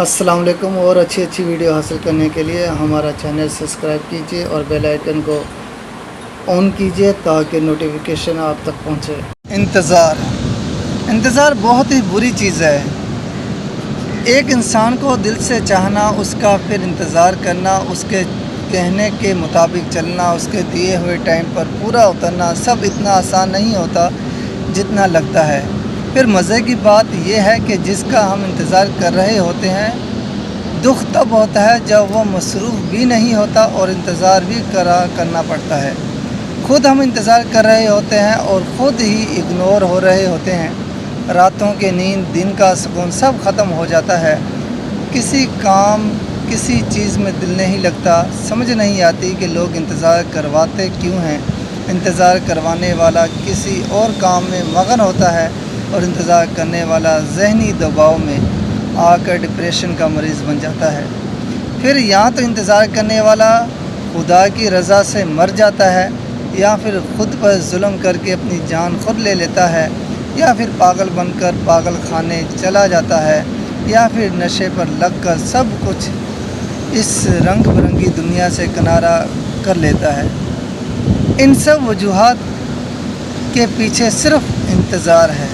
السلام علیکم، اور اچھی ویڈیو حاصل کرنے کے لیے ہمارا چینل سبسکرائب کیجیے اور بیل آئیکن کو آن کیجیے تاکہ نوٹیفیکیشن آپ تک پہنچے۔ انتظار بہت ہی بری چیز ہے۔ ایک انسان کو دل سے چاہنا، اس کا پھر انتظار کرنا، اس کے کہنے کے مطابق چلنا، اس کے دیے ہوئے ٹائم پر پورا اترنا، سب اتنا آسان نہیں ہوتا جتنا لگتا ہے۔ پھر مزے کی بات یہ ہے کہ جس کا ہم انتظار کر رہے ہوتے ہیں، دکھ تب ہوتا ہے جب وہ مصروف بھی نہیں ہوتا اور انتظار بھی کرنا پڑتا ہے۔ خود ہم انتظار کر رہے ہوتے ہیں اور خود ہی اگنور ہو رہے ہوتے ہیں۔ راتوں کی نیند، دن کا سکون سب ختم ہو جاتا ہے۔ کسی کام، کسی چیز میں دل نہیں لگتا۔ سمجھ نہیں آتی کہ لوگ انتظار کرواتے کیوں ہیں۔ انتظار کروانے والا کسی اور کام میں مگن ہوتا ہے اور انتظار کرنے والا ذہنی دباؤ میں آ کر ڈپریشن کا مریض بن جاتا ہے۔ پھر یا تو انتظار کرنے والا خدا کی رضا سے مر جاتا ہے، یا پھر خود پر ظلم کر کے اپنی جان خود لے لیتا ہے، یا پھر پاگل بن کر پاگل خانے چلا جاتا ہے، یا پھر نشے پر لگ کر سب کچھ اس رنگ برنگی دنیا سے کنارہ کر لیتا ہے۔ ان سب وجوہات کے پیچھے صرف انتظار ہے۔